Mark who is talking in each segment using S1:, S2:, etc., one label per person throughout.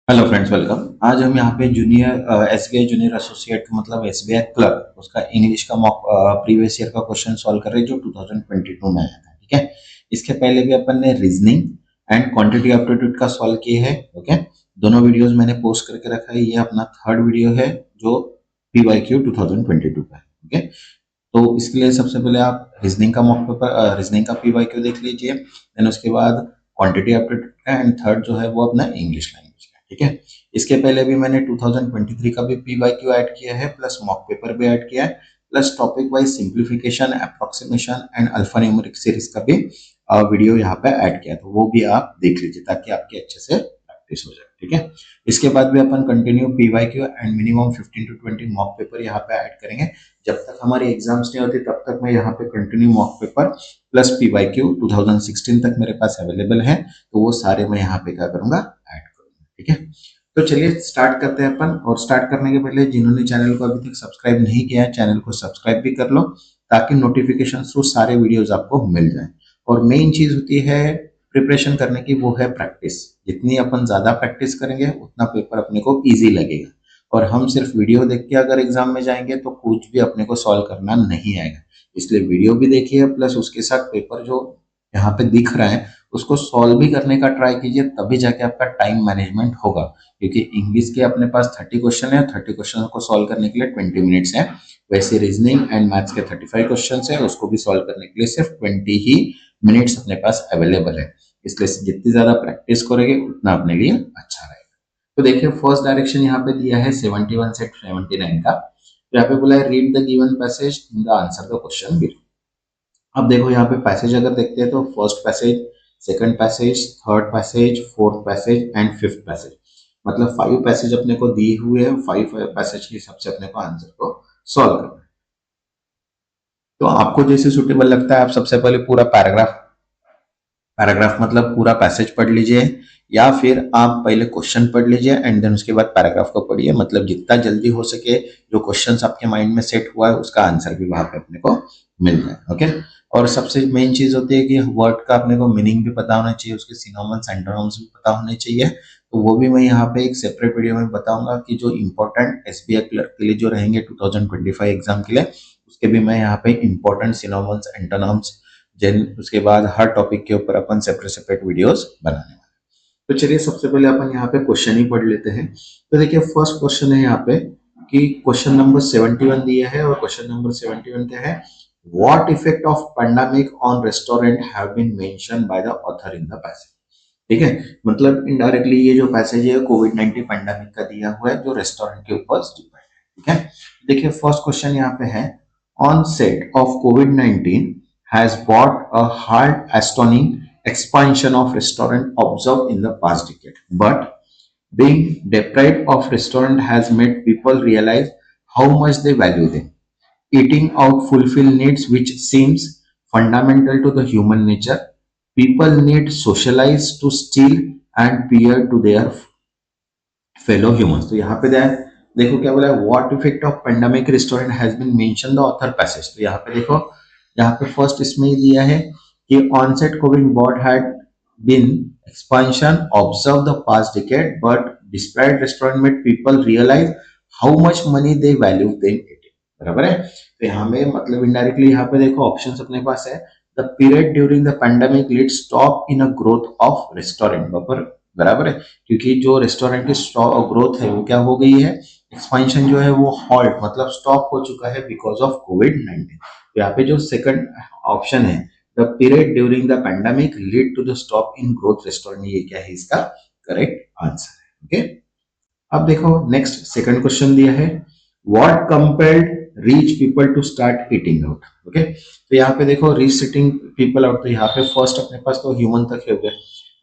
S1: Hello friends, welcome. आज हम यहाँ पे जूनियर एसबीआई जूनियर एसोसिएट मतलब एसबीआई क्लर्क उसका इंग्लिश का मॉक प्रीवियस ईयर का क्वेश्चन सॉल्व कर रहे हैं जो 2022 में आया था। ठीक है, इसके पहले भी अपन ने रीजनिंग एंड क्वांटिटी एप्टीट्यूड का सॉल्व किए हैं। ओके, दोनों वीडियोस मैंने पोस्ट करके रखा है। ये अपना थर्ड वीडियो है जो पीवाईक्यू 2022 का है। ओके, तो इसके लिए सबसे पहले आप रीजनिंग का मॉक पेपर रीजनिंग का पीवाईक्यू देख लीजिए, देन उसके बाद क्वांटिटी एप्टीट्यूड का, एंड थर्ड जो है वो अपना इंग्लिश लैंग्वेज का। ठीक है, इसके पहले भी मैंने 2023 का भी पीवाईक्यू ऐड किया है, प्लस मॉक पेपर भी ऐड किया है, plus topic wise simplification, approximation and alpha numeric series का भी वीडियो यहाँ पे ऐड किया, तो वो भी आप देख लीजिए ताकि आपके अच्छे से प्रैक्टिस हो जाए। ठीक है, इसके बाद भी अपन continue PYQ and minimum 15 to 20 mock paper यहाँ पे ऐड करेंगे। जब तक हमारी एग्जाम्स नहीं होती तब तक मैं यहाँ पे continue mock paper plus PYQ 2016 तक मेरे पास अवेलेबल है, तो वो सारे मैं यहाँ पे क्या करूंगा, ऐड करूंगा। ठीक है, तो चलिए स्टार्ट करते हैं अपन। और स्टार्ट करने के पहले जिन्होंने चैनल को अभी तक सब्सक्राइब नहीं किया है, चैनल को सब्सक्राइब भी कर लो ताकि नोटिफिकेशन थ्रू सारे वीडियोज आपको मिल जाए। और मेन चीज होती है प्रिपरेशन करने की, वो है प्रैक्टिस। जितनी अपन ज्यादा प्रैक्टिस करेंगे उतना पेपर अपने को इजी लगेगा। और हम सिर्फ वीडियो देख के अगर एग्जाम में जाएंगे तो कुछ भी अपने को सॉल्व करना नहीं आएगा। इसलिए वीडियो भी देखिए, प्लस उसके साथ पेपर जो यहाँ पे दिख रहा है उसको सॉल्व भी करने का ट्राई कीजिए, तभी जाके आपका टाइम मैनेजमेंट होगा। क्योंकि इंग्लिश के अपने पास 30 क्वेश्चन है, 30 क्वेश्चन को सॉल्व करने के लिए 20 मिनट्स है। वैसे रीजनिंग एंड मैथ्स के 35 क्वेश्चन है, उसको भी सॉल्व करने के लिए सिर्फ 20 ही मिनट्स अपने पास अवेलेबल है। इसलिए जितनी ज्यादा प्रैक्टिस करोगे उतना अपने लिए अच्छा रहेगा। तो देखिए फर्स्ट डायरेक्शन यहाँ पे दिया है 71 से 79 का। तो यहाँ पे बोला है read the given passage in the answer the question below. अब देखो यहाँ पे पैसेज अगर देखते हैं तो first passage, second passage, third passage, fourth passage and fifth passage, मतलब 5 पैसेज अपने को दिए हुए हैं। 5 पैसेज के हिसाब से अपने को आंसर को सॉल्व करना है। तो आपको जैसे सुटेबल लगता है आप सबसे पहले पूरा पैराग्राफ पैराग्राफ मतलब पूरा पैसेज पढ़ लीजिए, या फिर आप पहले क्वेश्चन पढ़ लीजिए एंड देन उसके बाद पैराग्राफ को पढ़िए। मतलब जितना जल्दी हो सके जो क्वेश्चंस आपके माइंड में सेट हुआ है उसका आंसर भी वहां पे अपने को मिल जाए। ओके, और सबसे मेन चीज होती है कि वर्ड का अपने को मीनिंग भी पता होना चाहिए, उसके सिनोनिम्स एंटोनिम्स भी पता होने चाहिए। तो वो भी मैं यहाँ पे एक सेपरेट वीडियो में बताऊंगा कि जो इंपॉर्टेंट एसबीआई क्लर्क के लिए जो रहेंगे 2025 एग्जाम के लिए, उसके भी मैं यहाँ पे इंपॉर्टेंट सिनोनिम्स एंटोनिम्स, देन उसके बाद हर टॉपिक के ऊपर अपन सेपरेट सेपरेट वीडियोस बनाने वाले। तो चलिए सबसे पहले अपन यहाँ पे क्वेश्चन ही पढ़ लेते हैं। तो देखिए फर्स्ट क्वेश्चन है यहाँ पे कि क्वेश्चन नंबर 71 दिया है, और क्वेश्चन नंबर 71 क्या है, what effect of pandemic on restaurant have been mention by the author in the passage. ठीक है, मतलब इनडायरेक्टली ये जो पैसेज है कोविड 19 पैंडेमिक का दिया हुआ है जो रेस्टोरेंट के ऊपर डिपेंड है। ठीक है, देखिए फर्स्ट क्वेश्चन यहाँ पे है, on set of Covid 19 has brought a hard astonishing expansion of restaurant observed in the past decade. But being deprived of restaurant has made people realize how much they value them. Eating out fulfill needs which seems fundamental to the human nature. People need socialize to steal and peer to their fellow humans. तो यहाँ पे देखो क्या बोला है, what effect of pandemic restaurant has been mention the author passage. तो यहाँ पे देखो, यहाँ पे फर्स्ट इसमें ही दिया है कि onset COVID bought had been expansion observe the past decade, but despite restaurant made people realise how much money they value them eating. बराबर है, तो यहाँ में मतलब इनडायरेक्टली यहाँ पे देखो ऑप्शंस अपने पास है, the period during the pandemic lead stop in a growth of restaurant. बराबर है, क्योंकि जो रेस्टोरेंट की ग्रोथ है वो क्या हो गई है, एक्सपेंशन जो है वो हॉल्ट मतलब स्टॉप हो चुका है बिकॉज ऑफ कोविड 19। तो यहाँ पे जो सेकंड ऑप्शन है, the period during the pandemic lead to the stop in growth restaurant, ये क्या है इसका करेक्ट आंसर है। ओके, अब देखो नेक्स्ट सेकंड क्वेश्चन दिया है, what compelled rich people to start eating out. Okay, तो यहाँ पे देखो रीच सिटिंग पीपल आउट, तो यहाँ पे फर्स्ट अपने पास तो ह्यूमन तक हो गया।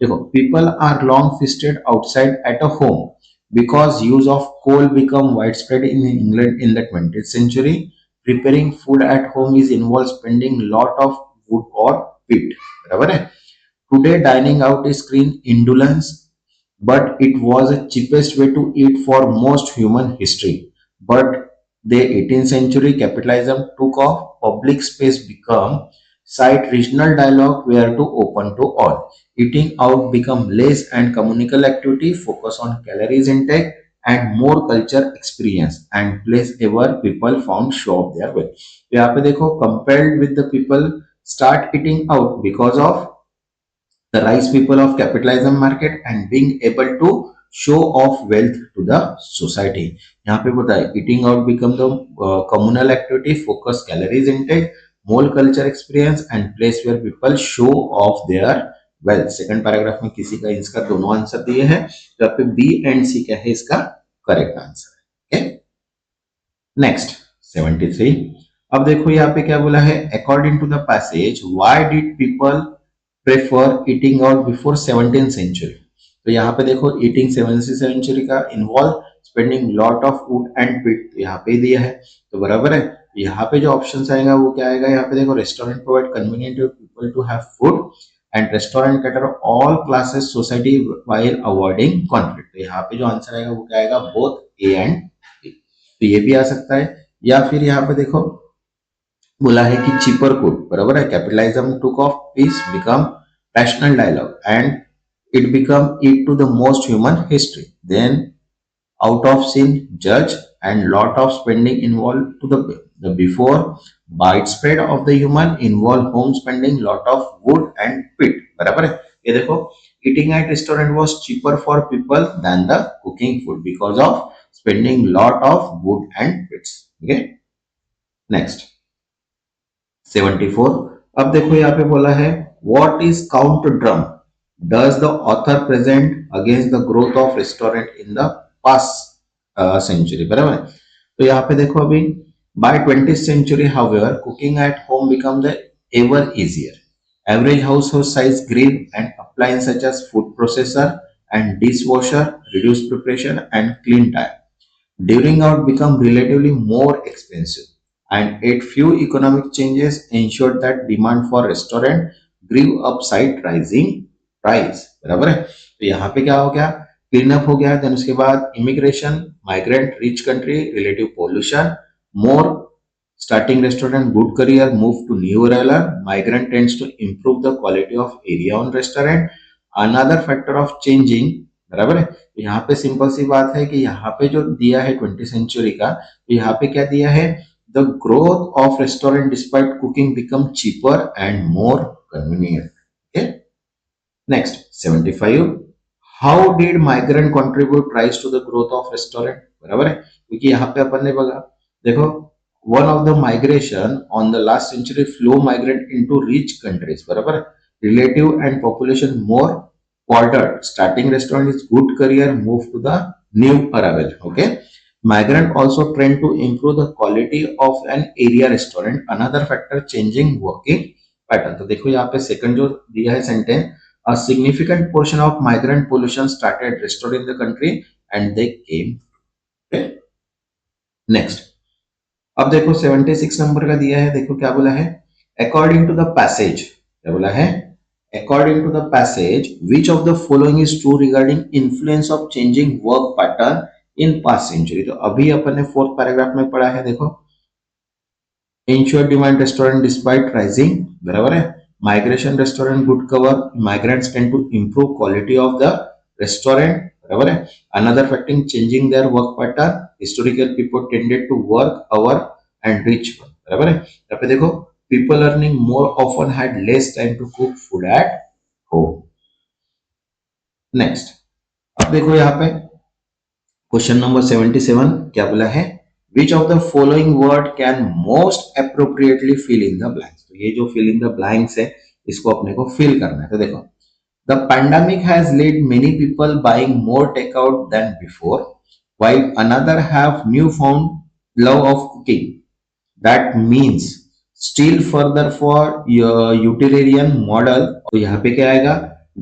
S1: देखो people are long fisted outside at a home because use of coal become widespread in England in the 20th century. Preparing food at home is involves spending lot of wood or peat. बराबर है, today dining out is screen indolence, but it was the cheapest way to eat for most human history. But the 18th century capitalism took off, public space become Site regional dialogue were to open to all. Eating out become less and communal activity, focus on calories intake and more culture experience and place ever people found show up their way. यहाँ पे देखो compelled with the people start eating out because of the rise people of capitalism market and being able to show off wealth to the society. यहाँ पे बोलता है eating out become the communal activity, focus calories intake, more culture experience and place where people show off their wealth. Second paragraph में किसी का इसका दोनों answer दिए हैं, तो यहाँ पे बी एंड सी क्या है इसका करेक्ट आंसर है। नेक्स्ट 73। अब देखो यहाँ पे क्या बोला है, according to the passage why did people prefer eating out before 17th century. तो यहाँ पे देखो ईटिंग 17th सेंचुरी का involve spending lot of food and pit, यहाँ पे दिया है तो बराबर है। यहाँ पे जो ऑप्शन आएगा वो क्या आएगा, यहाँ पे देखो restaurant provide convenient to people to have food and restaurant cater all classes society while avoiding conflict. तो यहाँ पे जो आंसर आएगा वो क्या आएगा, बोथ ए एंड बी। तो ये भी आ सकता है, या फिर यहाँ पे देखो बोला है कि चीपर गुड, बराबर है। Capitalism took of peace become rational dialogue and it become it to the most human history, then out of sin judge and lot of spending involved to the before widespread of the human involve home spending lot of wood and pit, बराबर है। ये देखो eating at restaurant was cheaper for people than the cooking food because of spending lot of wood and pits। okay, next 74। अब देखो यहाँ पे बोला है what is count drum does the author present against the growth of restaurant in the past century, बराबर है। तो यहाँ पे देखो अभी by 20th century however cooking at home become the ever easier, average household size grew and appliances such as food processor and dishwasher reduce preparation and clean time during out become relatively more expensive and yet few economic changes ensured that demand for restaurant grew upside rising price, बराबर है। तो यहाँ पे क्या हो गया, clean up हो गया, देन उसके बाद immigration, migrant, rich country, relative pollution, more starting restaurant good career move to new era, migrant tends to improve the quality of area on restaurant, another factor of changing, बराबर है। तो यहाँ पे simple सी बात है कि यहाँ पे जो दिया है 20th सेंचुरी का, तो यहाँ पे क्या दिया है, the growth of restaurant despite cooking become cheaper and more convenient। okay, next 75। how did migrant contribute rise to the growth of restaurant, बराबर है। क्योंकि यहाँ पे अपन ने बगा देखो one of the migration on the last century flow migrant into rich countries, बराबर है। relative and population more ordered, starting restaurant is good career move to the new arrival। okay, migrant also trend to improve the quality of an area restaurant, another factor changing working pattern। तो देखो यहाँ पे second जो दिया है sentence, a significant portion of migrant pollution started restored in the country and they came। okay, next अब देखो 76 number का दिया है, देखो क्या बोला है, अकॉर्डिंग टू द पैसेज, क्या बोला है, according to the passage which of the following is true regarding influence of changing work pattern in past century. तो अभी अपन ने फोर्थ पैराग्राफ में पढ़ा है, देखो ensure demand restaurant despite rising, बराबर है। Migration restaurant good cover, migrants tend to improve quality of the restaurant, बराबर है। Another factoring changing their work pattern, historical people tended to work hour and rich one, बराबर है। यहाँ पे देखो people earning more often had less time to cook food at home. Next अब देखो यहाँ पे क्वेश्चन नंबर 77 क्या बोला है, which of the following word can most appropriately fill in the blanks। तो ये जो fill in the blanks है इसको अपने को fill करना है। तो देखो the pandemic has led many people buying more takeout than before while another have newfound love of cooking, that means still further for your utilitarian model। तो यहाँ पे क्या आएगा,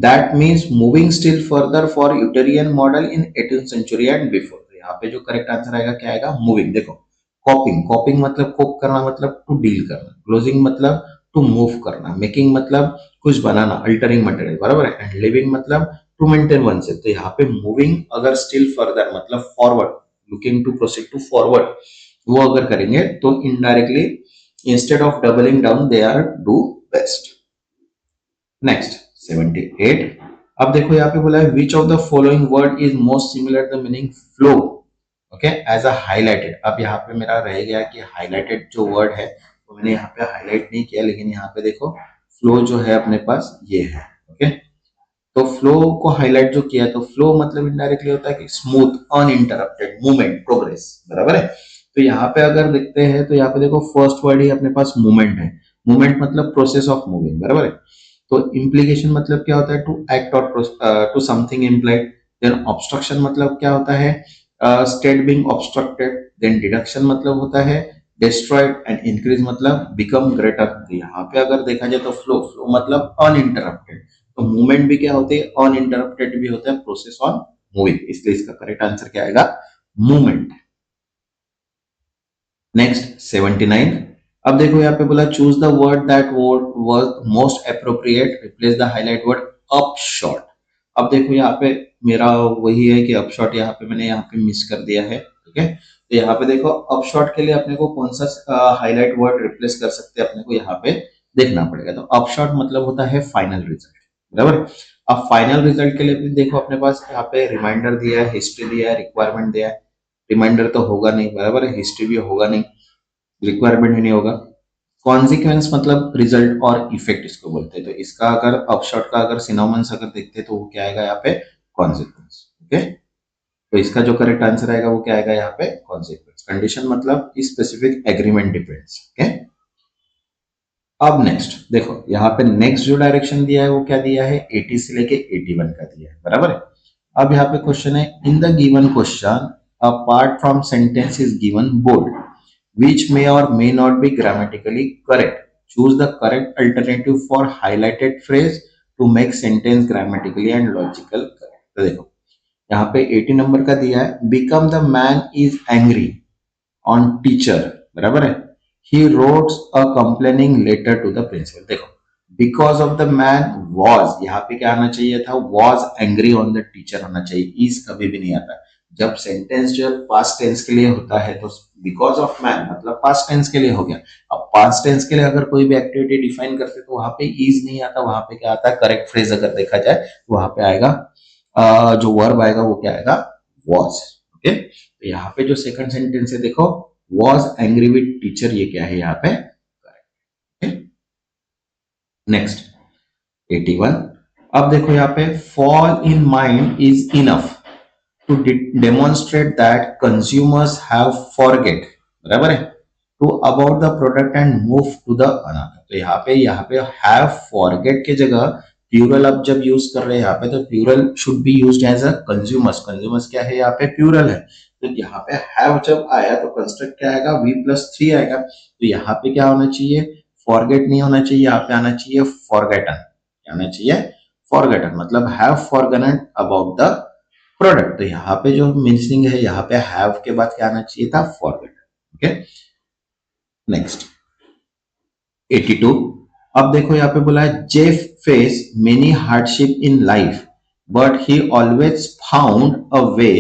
S1: that means moving still further for utilitarian model in 18th century and before। तो यहाँ पे जो correct answer आएगा क्या आएगा, मूविंग। देखो कॉपिंग, कॉपिंग मतलब कोप करना, मतलब टू डील करना, क्लोजिंग मतलब टू मूव करना, मेकिंग मतलब कुछ बनाना, अल्टरिंग मटेरियल, बराबर है। एंड लिविंग मतलब टू मेंटेन वन से। तो यहाँ पे मूविंग अगर स्टिल फर्दर मतलब forward, looking to proceed to forward, वो अगर करेंगे तो indirectly instead of doubling down they are do best. Next 78। अब देखो यहाँ पे बोला है which of the following word is most similar the meaning flow okay as a highlighted. अब यहाँ पे मेरा रह गया कि हाईलाइटेड जो वर्ड है वो मैंने यहाँ पे हाईलाइट नहीं किया, लेकिन यहाँ पे देखो फ्लो जो है अपने पास ये है ओके। तो फ्लो को हाईलाइट जो किया तो फ्लो मतलब इनडायरेक्टली होता है कि स्मूथ अनइंटरप्टेड मूवमेंट प्रोग्रेस, बराबर है। तो यहाँ पे अगर देखते हैं तो यहाँ पे देखो फर्स्ट वर्ड ही अपने पास मूवमेंट है। मूवमेंट मतलब प्रोसेस ऑफ मूविंग, बराबर है। तो इम्प्लीकेशन मतलब क्या होता है टू एक्ट और to something implied. Then obstruction मतलब क्या होता है state being obstructed. Then deduction मतलब होता है डिस्ट्रॉयड एंड इंक्रीज मतलब बिकम ग्रेटर। तो यहाँ पे अगर देखा जाए तो फ्लो फ्लो मतलब अनइंटरप्टेड। तो मूवमेंट भी क्या होते हैं अनइंटरप्टेड भी होता है प्रोसेस ऑन मूविंग, इसलिए इसका करेक्ट आंसर क्या आएगा मूवमेंट। नेक्स्ट 79। अब देखो यहाँ पे बोला choose the word that word most appropriate replace the highlight word upshot. अब देखो यहाँ पे मेरा वही है कि अपशॉट यहाँ पे मैंने यहाँ पे मिस कर दिया है, ठीक है। तो यहाँ पे देखो अपशॉट के लिए अपने को कौन सा हाईलाइट वर्ड रिप्लेस कर सकते हैं अपने को यहाँ पे देखना पड़ेगा। तो अपशॉट मतलब होता है फाइनल रिजल्ट, बराबर। अब फाइनल रिजल्ट के लिए भी देखो अपने पास यहाँ पे रिमाइंडर दिया है, हिस्ट्री दिया है, रिक्वायरमेंट दिया है। रिमाइंडर तो होगा नहीं, बराबर है, हिस्ट्री भी होगा नहीं, रिक्वायरमेंट भी नहीं होगा। कॉन्सिक्वेंस मतलब रिजल्ट और इफेक्ट इसको बोलते हैं। तो इसका अगर अपशॉट का अगर सिनोनिम्स अगर देखते हैं तो वो क्या आएगा यहाँ पे कॉन्सिक्वेंस, ओके। तो इसका जो करेक्ट आंसर आएगा वो क्या आएगा यहाँ पे कॉन्सिक्वेंस। कंडीशन मतलब स्पेसिफिक एग्रीमेंट डिपेंड्स, ओके। अब नेक्स्ट देखो यहाँ पे नेक्स्ट जो डायरेक्शन दिया है वो क्या दिया है 80 से लेके 81 का दिया है, बराबर है। अब यहाँ पे क्वेश्चन है in the given question apart from sentence is given bold which may or may not be grammatically correct. Choose the correct alternative for highlighted phrase to make sentence grammatically and logical correct. तो देखो यहाँ पे 80 number का दिया है become the man is angry on teacher, बराबर है। He wrote a complaining letter to the principal। देखो because of the man was यहाँ पे क्या आना चाहिए था was angry on the teacher होना चाहिए, is कभी भी नहीं आता। जब सेंटेंस जो पास्ट टेंस के लिए होता है तो बिकॉज ऑफ मैन मतलब पास्ट टेंस के लिए हो गया। अब पास्ट टेंस के लिए अगर कोई भी एक्टिविटी डिफाइन करते तो वहां पे इज नहीं आता, वहां पे क्या आता है करेक्ट फ्रेज अगर देखा जाए तो वहां पे आएगा जो वर्ब आएगा वो क्या आएगा वॉज, ओके। तो यहाँ पे जो सेकंड सेंटेंस है देखो वॉज एंग्री विद टीचर, ये क्या है यहाँ पे करेक्ट। नेक्स्ट 81। अब देखो यहाँ पे fall in mind is enough to demonstrate that consumers have forget, बराबर है, to about the product and move to the another। तो यहाँ पे have forget के जगह प्यूरल अब जब यूज कर रहे हैं यहाँ पे तो plural should be used as a consumers. Consumers क्या है यहाँ पे प्यूरल है। तो यहाँ पे have जब आया तो कंस्ट्रक्ट क्या आएगा v+3 आएगा। तो यहाँ पे क्या होना चाहिए फॉरगेट नहीं होना चाहिए, यहाँ पे आना चाहिए फॉरगेटन। क्या आना चाहिए फॉरगेटन मतलब have forgotten about the product. तो यहाँ पे जो मीनिंग है यहाँ पे हैव के बाद क्या आना चाहिए था फॉरगेट, ओके। नेक्स्ट 82। अब देखो यहाँ पे बोला है Jeff face many hardship in life but he always found a way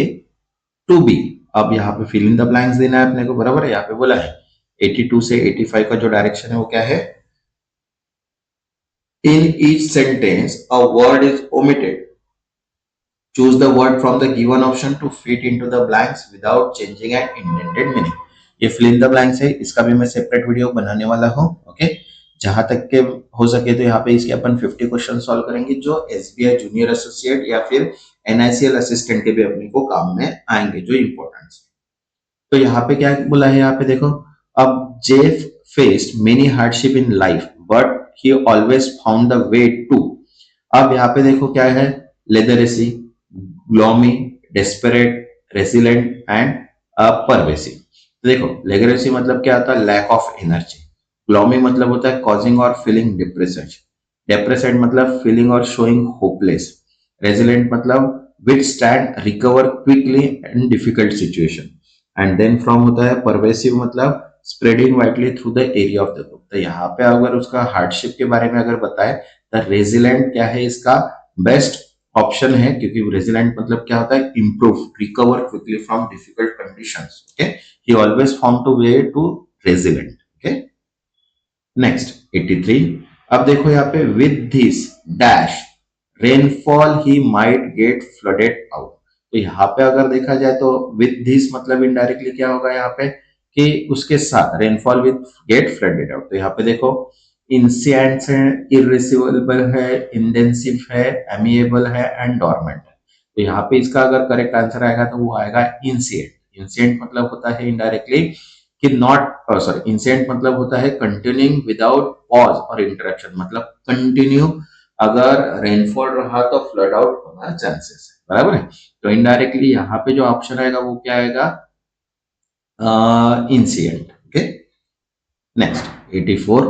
S1: to be. अब यहाँ पे फिल इन द ब्लैंक्स देना है अपने को, बराबर है। यहाँ पे बोला है 82 से 85 का जो डायरेक्शन है वो क्या है in each sentence a word is omitted. Choose the word from the given option to fit into the blanks without changing an indented meaning। ये fill in the blanks है, इसका भी मैं सेपरेट वीडियो बनाने वाला हूँ, ओके। जहां तक के हो सके तो यहाँ पे इसके अपन 50 क्वेश्चन सॉल्व करेंगे जो एसबीआई जूनियर एसोसिएट या फिर एनआईसीएल असिस्टेंट के भी अपने को काम में आएंगे जो इंपॉर्टेंट। तो यहाँ पे क्या बोला है यहाँ पे देखो अब Jeff faced many hardship in life but he always found the way to. अब यहाँ पे देखो क्या है lethargy, gloomy, desperate, resilient and pervasive. तो देखो लेगरेसी मतलब क्या होता है लैक ऑफ एनर्जी। ग्लोमी मतलब होता है कॉजिंग और फीलिंग डिप्रेशन। डेप्रेसेंट मतलब फीलिंग और शोइंग होपलेस। रेसिलेंट मतलब withstand recover quickly in difficult situation. And then from होता है परवेसिव मतलब spreading widely through the area of the group. तो यहाँ पे अगर उसका हार्डशिप के बारे में अगर बताए तो रेजिलेंट क्या है इसका बेस्ट ऑप्शन है क्योंकि रेजिलेंट मतलब क्या होता है improve recover quickly from difficult conditions, okay. He always found to way to resilient, okay. Next 83। अब देखो यहाँ पे with this dash rainfall he might get flooded out. तो यहाँ पे अगर देखा जाए तो विद दिस मतलब इनडायरेक्टली क्या होगा यहाँ पे कि उसके साथ rainfall with get flooded out. तो यहाँ पे देखो इंसिएंट्स है, इरिसिबल है, इंटेंसिव है, एमिएबल है एंड डॉर्मेंट है। तो यहाँ पे इसका अगर करेक्ट आंसर आएगा तो वो आएगा इंसिएंट। इंसिएंट मतलब होता है इनडायरेक्टली कि नॉट सॉरी इंसिडेंट मतलब होता है कंटिन्यूइंग विदाउट पॉज और इंटरप्शन, मतलब कंटिन्यू अगर रेनफॉल रहा तो फ्लड आउट होना चांसेस है, बराबर है। तो इनडायरेक्टली यहाँ पे जो ऑप्शन आएगा वो क्या आएगा, इंसिडेंट। Okay, next 84।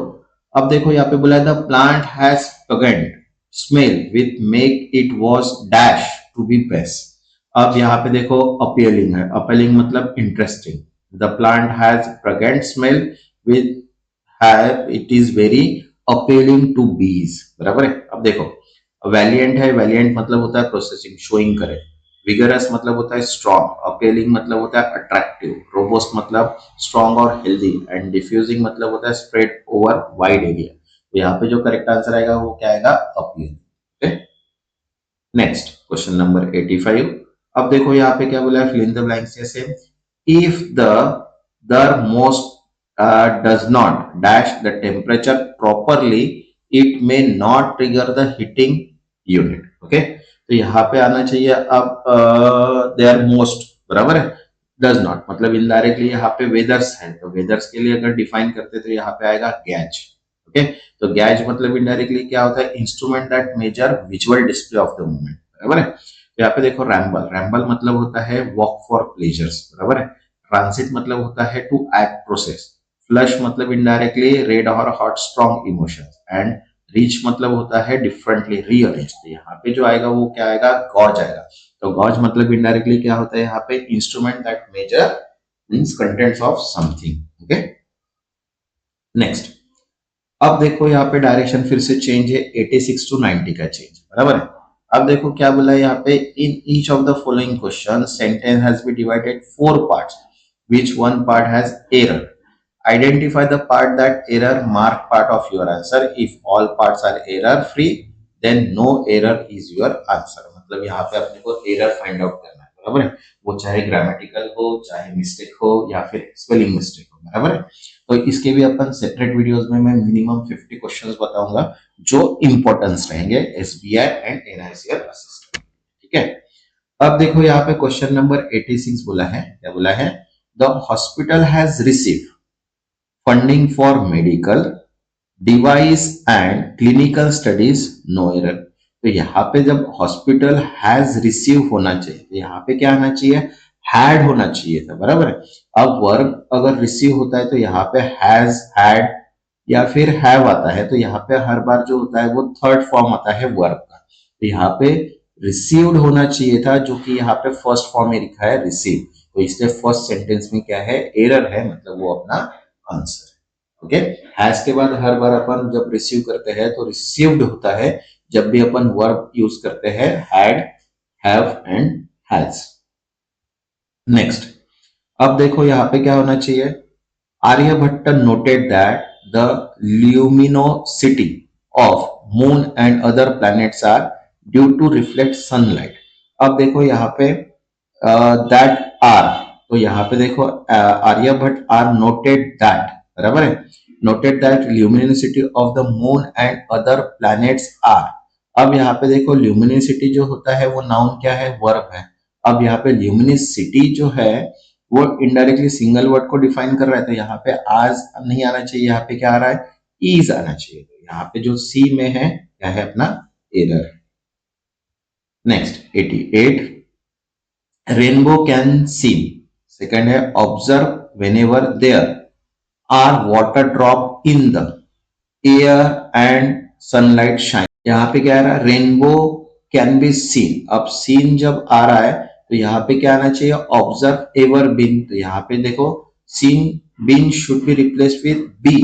S1: अब देखो यहाँ पे बोला है the plant has pungent smell with make it was dash to be best. अब यहाँ पे देखो अपीलिंग है, अपीलिंग मतलब interesting. The plant has present smell with है, it is very appealing to bees, बराबर है। अब देखो वैलिएंट है, वैलिएंट मतलब होता है प्रोसेसिंग, शोइंग करे। विगरस मतलब होता है स्ट्रॉन्ग, अपीलिंग मतलब होता है अट्रैक्टिव, रोबस्ट मतलब स्ट्रॉन्ग और हेल्दी एंड डिफ्यूजिंग मतलब होता है स्प्रेड ओवर वाइड एरिया। तो यहाँ पे जो करेक्ट आंसर आएगा वो क्या आएगा, appeal. Okay, next question number 85। अब देखो यहाँ पे क्या बोला है, फिल इन द ब्लैंक्स जैसे if the most does not dash the temperature properly it may not trigger the heating unit। Okay, तो यहाँ पे आना चाहिए अब देयर मोस्ट, बराबर है। डज नॉट मतलब इनडायरेक्टली यहाँ पे वेदर्स है, तो वेदर्स के लिए अगर डिफाइन करते तो यहाँ पे आएगा गैज। ओके, तो गैज मतलब इनडायरेक्टली क्या होता है, instrument that measure visual display of the movement, बराबर है। तो यहाँ पे देखो रैम्बल, रैम्बल मतलब होता है वॉक फॉर प्लेजर्स, बराबर है। ट्रांसिट मतलब होता है टू एक्ट प्रोसेस। फ्लश मतलब इनडायरेक्टली रेड और hot strong emotions and reach मतलब होता है डिफरेंटली रीअरेंज। तो यहाँ पे जो आएगा वो क्या आएगा, गॉज आएगा। तो गॉज मतलब इनडायरेक्टली क्या होता है यहाँ पे, instrument that measure means contents of something. Okay, next. अब देखो यहाँ पे डायरेक्शन फिर से चेंज है, 86 टू 90 का चेंज, बराबर है। अब देखो क्या बोला है यहाँ पे, in each of the following question sentence has been divided 4 parts which one part has error. Identify the part that error mark part of your answer. If all parts are error free, then no error is your answer. मतलब यहाँ पे अपने को error find out करना है, बराबर है। वो चाहे ग्रामेटिकल हो, चाहे मिस्टेक हो या फिर स्पेलिंग मिस्टेक हो, बराबर है। तो इसके भी अपन सेपरेट वीडियोस में मैं मिनिमम 50 क्वेश्चंस बताऊंगा जो इंपॉर्टेंस रहेंगे एसबीआई एंड एनआईसीआर असिस्टेंट, ठीक है। अब देखो यहाँ पे क्वेश्चन नंबर 86 बोला है, क्या बोला है, the hospital has receive funding for medical device and clinical studies, no error. तो यहाँ पे जब हॉस्पिटल हैज रिसीव होना चाहिए तो यहाँ पे क्या आना चाहिए, हैड होना चाहिए था, बराबर है। अब वर्ब अगर रिसीव होता है तो यहाँ पे हैज, हैड या फिर हैव आता है, तो यहाँ पे हर बार जो होता है वो थर्ड फॉर्म आता है वर्ब का। तो यहाँ पे रिसीव्ड होना चाहिए था, जो कि यहाँ पे फर्स्ट फॉर्म में लिखा है रिसीव। तो इसलिए फर्स्ट सेंटेंस में क्या है, एरर है, मतलब वो अपना आंसर है। ओके, हैज के बाद हर बार अपन जब रिसीव करते हैं तो रिसीव्ड होता है, जब भी अपन वर्ब यूज करते हैं had, have and has. Next, अब देखो यहाँ पे क्या होना चाहिए, Aryabhata noted that the luminosity of moon and other planets are due to reflect sunlight। अब देखो यहाँ पे that are, तो यहाँ पे देखो आर्यभट्ट are noted that, बराबर है, noted that luminosity of the moon and other planets are। अब यहाँ पे देखो luminosity जो होता है वो नाउन क्या है, वर्ब है। अब यहाँ पे luminosity जो है वो इनडायरेक्टली सिंगल वर्ड को डिफाइन कर रहा है, तो यहाँ पे आज नहीं आना चाहिए, यहाँ पे क्या आ रहा है, इज आना चाहिए। तो यहाँ पे जो सी में है क्या है, अपना error. Next 88, rainbow can seen, second है observe whenever there are water drop in the air and sunlight shine. यहाँ पे क्या आ रहा है, रेनबो कैन बी सीन। अब सीन जब आ रहा है तो यहाँ पे क्या आना चाहिए, ऑब्जर्व एवर बीन। तो यहाँ पे देखो seen been should be replaced with be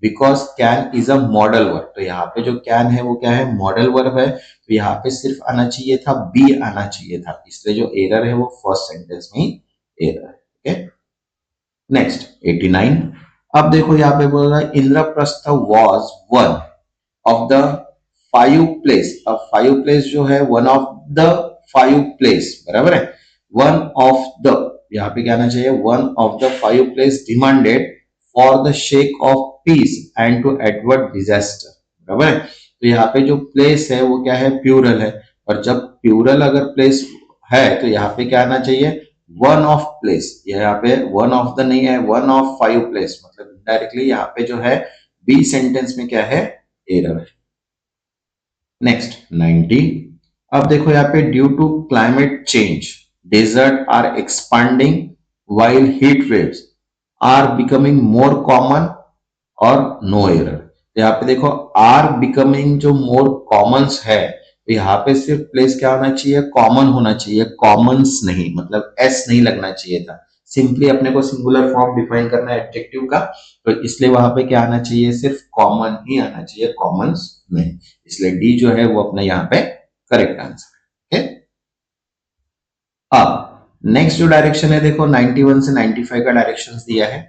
S1: because can is a modal verb. तो यहाँ पे जो कैन है वो क्या है, मॉडल वर्ब है। तो यहाँ पे सिर्फ आना चाहिए था, बी आना चाहिए था, इसलिए जो एरर है वो फर्स्ट सेंटेंस में एरर है। Okay, next 89। अब देखो यहाँ पे बोल रहा है Indraprastha was one of the five place. अब फाइव प्लेस जो है one of the five place, बराबर है, वन ऑफ द, यहाँ पे क्या आना चाहिए, one of the five place demanded for the shake of peace and to advert disaster, बराबर है। तो यहाँ पे जो प्लेस है वो क्या है, प्यूरल है, और जब प्यूरल अगर प्लेस है तो यहाँ पे क्या आना चाहिए, वन ऑफ प्लेस। यहाँ पे वन ऑफ द नहीं है, वन ऑफ फाइव प्लेस, मतलब डायरेक्टली यहाँ पे जो है बी सेंटेंस में क्या है, एरर है। नेक्स्ट 90। अब देखो यहाँ पे due to climate change desert are expanding while heat waves are becoming more common और नो एरर। यहाँ पे देखो आर बिकमिंग जो मोर कॉमन्स है, तो यहाँ पे सिर्फ प्लेस क्या होना चाहिए, कॉमन होना चाहिए, कॉमन्स नहीं, मतलब एस नहीं लगना चाहिए था। सिंपली अपने को सिंगुलर फॉर्म डिफाइन करना है एडजेक्टिव का, तो इसलिए वहां पे क्या आना चाहिए, सिर्फ कॉमन ही आना चाहिए, कॉमन्स नहीं। इसलिए डी जो है वो अपना यहाँ पे करेक्ट आंसर है। अब नेक्स्ट जो डायरेक्शन है देखो 91 से 95 का डायरेक्शंस दिया है।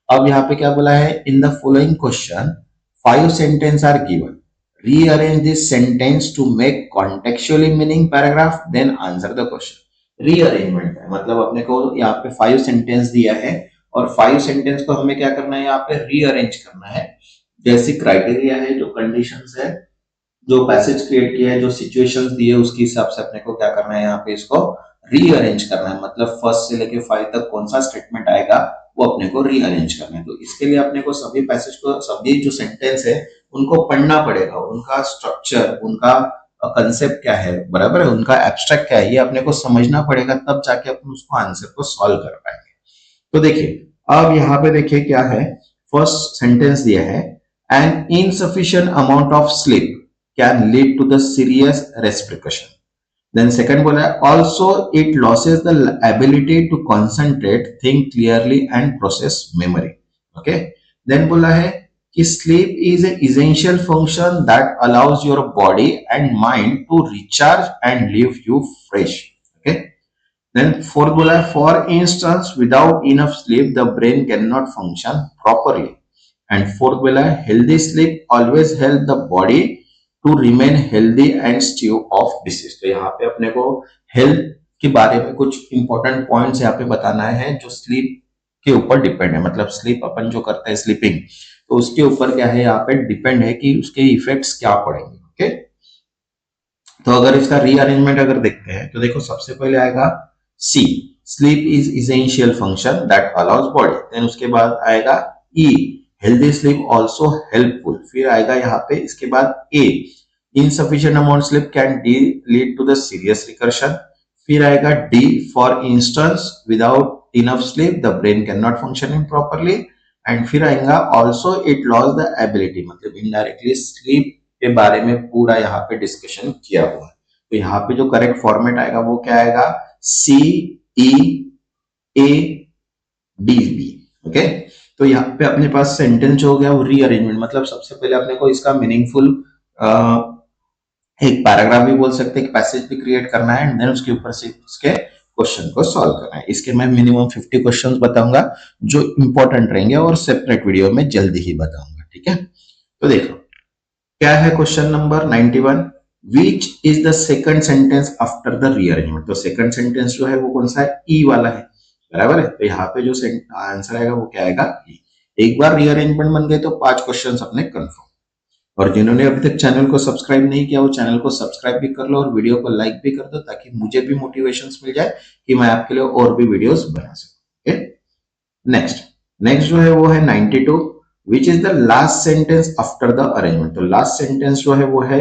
S1: अब यहाँ पे क्या बोला है, in the following question 5 sentence are given, rearrange this sentence to make contextually meaning paragraph then answer the question. Rearrangement है, मतलब अपने को यहाँ पे 5 सेंटेंस दिया है और 5 सेंटेंस को हमें क्या करना है, यहाँ पे रीअरेंज करना है। जैसी क्राइटेरिया है, जो कंडीशंस है, जो पैसेज क्रिएट किया है, जो सिचुएशंस दी है, उसके हिसाब से अपने को क्या करना है, यहाँ पे इसको रीअरेंज करना है। मतलब फर्स्ट से लेके 5 तक कौन सा स्टेटमेंट आएगा वो अपने को रीअरेंज करना है। तो इसके लिए अपने को सभी पैसेज को, सभी जो सेंटेंस है उनको पढ़ना पड़ेगा, उनका स्ट्रक्चर, उनका कंसेप्ट क्या है, बराबर है, उनका एब्स्ट्रैक्ट क्या है, ये अपने को समझना पड़ेगा, तब जाके अपन उसको आंसर को सॉल्व कर पाएंगे। तो देखिए अब यहाँ पे देखिए क्या है, फर्स्ट सेंटेंस दिया है, an insufficient amount of sleep can lead to the serious repercussion. Then second बोला है, also it loses the ability to concentrate, think clearly and process memory. Okay. Then बोला है कि sleep is an essential function that allows your body and mind to recharge and leave you fresh. Okay. Then fourth बोला है, for instance without enough sleep the brain cannot function properly. And fourth बोला है, healthy sleep always help the body to remain healthy and stave off disease. तो यहाँ पे अपने को health के बारे में कुछ इंपॉर्टेंट पॉइंट्स यहाँ पे बताना है जो स्लीप के ऊपर डिपेंड है। मतलब स्लीप अपन जो करते हैं स्लीपिंग, तो उसके ऊपर क्या है, यहाँ पे डिपेंड है कि उसके इफेक्ट्स क्या पड़ेंगे। ओके, तो अगर इसका रीअरेंजमेंट अगर देखते हैं तो देखो सबसे पहले आएगा C, sleep is essential function that allows body. Then उसके बाद आएगा E, healthy sleep also helpful. फिर आएगा यहाँ पे इसके बाद A, insufficient amount sleep can lead to the serious recursion. फिर आएगा D, for instance without enough sleep the brain can not function in properly. And फिर आएगा also it loss the ability, मतलब इनडायरेक्टली स्लीप के बारे में पूरा यहाँ पे डिस्कशन किया हुआ है। तो यहाँ पे जो करेक्ट फॉर्मेट आएगा वो क्या आएगा, सी ई ए डी बी। ओके, तो यहाँ पे अपने पास सेंटेंस हो गया वो रीअरेंजमेंट, मतलब सबसे पहले अपने को इसका मीनिंगफुल एक पैराग्राफ भी बोल सकते हैं, पैसेज भी क्रिएट करना है, एंड देन उसके ऊपर से उसके क्वेश्चन को सॉल्व करना है। इसके मैं मिनिमम 50 क्वेश्चंस बताऊंगा जो इंपॉर्टेंट रहेंगे और सेपरेट वीडियो में जल्दी ही बताऊंगा। ठीक है, तो देखो क्या है question number 91, which is the second sentence after the rearrangement. तो सेकंड सेंटेंस जो है वो कौन सा है, ई वाला है, बराबर है। तो यहाँ पे जो आंसर आएगा वो क्या आएगा, ई। एक बार रीअरेंजमेंट बन गए तो 5 क्वेश्चन अपने कंफर्म। और जिन्होंने अभी तक चैनल को सब्सक्राइब नहीं किया वो चैनल को सब्सक्राइब भी कर लो और वीडियो को लाइक भी कर दो, ताकि मुझे भी मोटिवेशन मिल जाए कि मैं आपके लिए और भी वीडियोस बना सकूं। ओके, नेक्स्ट जो है वो है 92, which is the last sentence after the arrangement. तो लास्ट सेंटेंस जो है वो है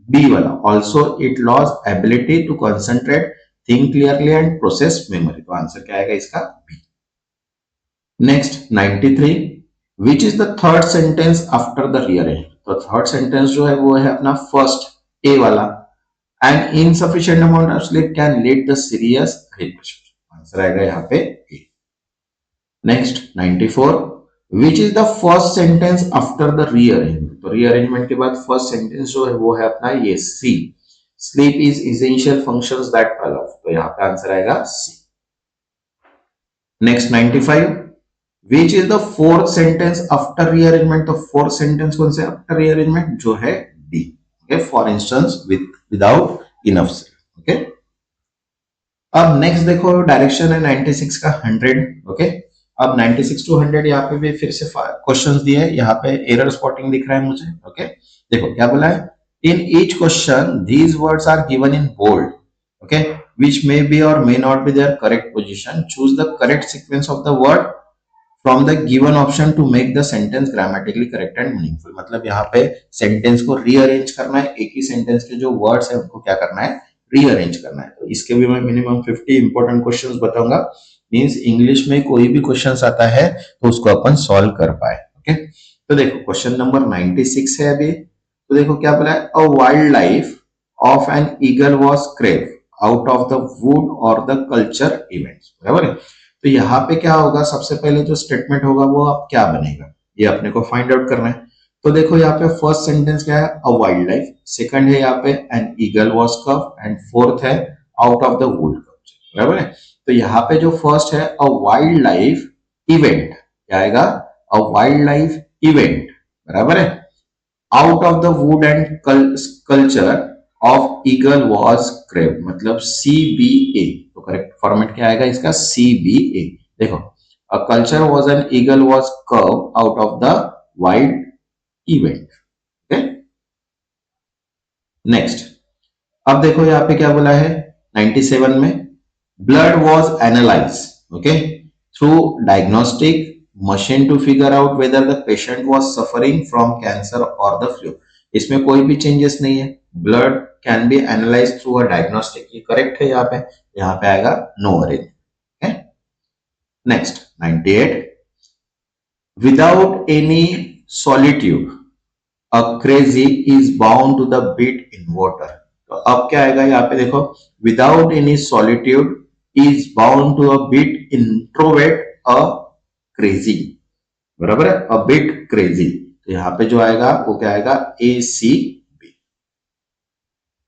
S1: बी वाला, also it loss ability to concentrate, think clearly and process memory. तो आंसर क्या आएगा इसका, B. Next 93, which is the third sentence after the rearrangement. तो थर्ड सेंटेंस जो है वो है अपना फर्स्ट ए वाला, and insufficient amount of sleep can lead the serious recursion. Answer आएगा यहाँ पे A. Next 94, which is the first sentence after the rearrangement. तो रीअरेंजमेंट के बाद फर्स्ट सेंटेंस जो है वो है अपना ये C, sleep is essential functions that allow. तो यहाँ पे आंसर आएगा C. Next 95, which is the fourth sentence after rearrangement? तो फोर्थ सेंटेंस कौन से आफ्टर रीअरेंजमेंट? जो है D. Okay, for instance without enough self. Okay, अब नेक्स्ट देखो डायरेक्शन है 96 का 100। ओके, अब 96 टू 100 यहाँ पे भी फिर से क्वेश्चंस दिए है। यहाँ पे एरर स्पॉटिंग दिख रहा है मुझे। ओके, देखो क्या बोला है, in each question these words are given in bold, okay, which may be or may not be their correct position. Choose the correct sequence of the word from the given option to make the sentence grammatically correct and meaningful. मतलब यहाँ पे sentence को rearrange करना है, एक ही sentence के जो words है उनको क्या करना है, रीअरेंज करना है। तो इसके भी मैं मिनिमम 50 इंपॉर्टेंट क्वेश्चंस बताऊंगा। मींस इंग्लिश में कोई भी क्वेश्चंस आता है तो उसको अपन सॉल्व कर पाए। ओके, तो देखो क्वेश्चन नंबर 96 है अभी। तो देखो क्या बोला है, a wild life of an eagle was crave out of the wood और द कल्चर इवेंट्स। बराबर है। तो यहाँ पे क्या होगा, सबसे पहले जो स्टेटमेंट होगा वो अब क्या बनेगा, ये अपने को फाइंड आउट करना है। तो देखो यहाँ पे फर्स्ट सेंटेंस क्या है, अ वाइल्ड लाइफ। सेकंड है यहाँ पे an eagle was curve and fourth है out of the wood curve. बराबर है। तो यहाँ पे जो फर्स्ट है अ वाइल्ड लाइफ इवेंट, क्या आएगा, अ वाइल्ड लाइफ इवेंट। बराबर है। Out of the wood and culture of eagle was crave, मतलब CBA। तो करेक्ट फॉर्मेट क्या आएगा इसका, CBA। देखो, a culture was an eagle was curve out of the wild event. Okay, next. अब देखो यहाँ पे क्या बोला है 97 में, blood was analyse, okay, through diagnostic machine to figure out whether the patient was suffering from cancer और the flu. इसमें कोई भी चेंजेस नहीं है। Blood can be analyse through a diagnostic, ये करेक्ट है। यहाँ पे आएगा no worry. Next 98, without any solitude a crazy is bound to the beat in water. तो अब क्या आएगा यहाँ पे देखो, without any solitude is bound to a beat introvert a crazy. बराबर है, अ बिट क्रेजी। तो यहाँ पे जो आएगा वो क्या आएगा, ACB।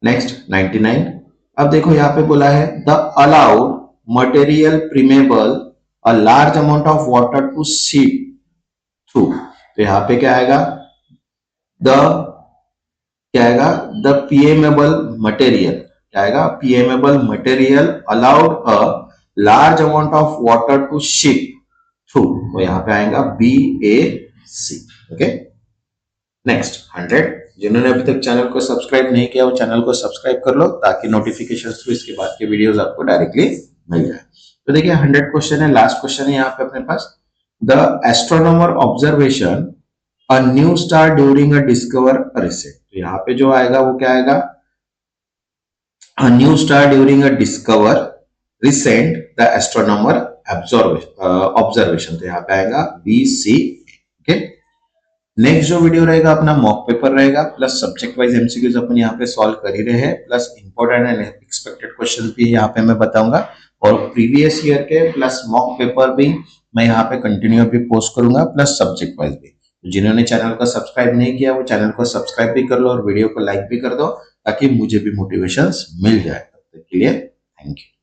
S1: नेक्स्ट 99, अब देखो यहाँ पे बोला है the allowed material permeable a large amount of water to seep through. तो यहाँ पे क्या आएगा, द क्या आएगा, द पीएमेबल मटेरियल, क्या आएगा, permeable material allowed a large amount of water to ship through. तो यहाँ पे आएगा BAC। ओके, नेक्स्ट 100, जिन्होंने अभी तक चैनल को सब्सक्राइब नहीं किया वो चैनल को सब्सक्राइब कर लो ताकि नोटिफिकेशन थ्रू इसके बाद के वीडियोस आपको डायरेक्टली मिल जाए। तो देखिए 100 क्वेश्चन है, लास्ट क्वेश्चन है यहाँ पे अपने पास, the astronomer observation a new star during a discover recent. तो यहाँ पे जो आएगा वो क्या आएगा, a new star during a discover recent the astronomer observation. तो यहाँ पे आएगा BC। ओके, नेक्स्ट जो वीडियो रहेगा अपना मॉक पेपर रहेगा, प्लस सब्जेक्ट वाइज MCQs अपन यहाँ पे सॉल्व कर ही रहे हैं, plus important and expected question भी यहाँ पे मैं बताऊंगा, और प्रीवियस ईयर के प्लस मॉक पेपर भी मैं यहाँ पे कंटिन्यू भी पोस्ट करूंगा, प्लस सब्जेक्ट वाइज भी। तो जिन्होंने चैनल को सब्सक्राइब नहीं किया वो चैनल को सब्सक्राइब भी कर लो और वीडियो को लाइक भी कर दो ताकि मुझे भी मोटिवेशन मिल जाए। तब तक के लिए थैंक यू।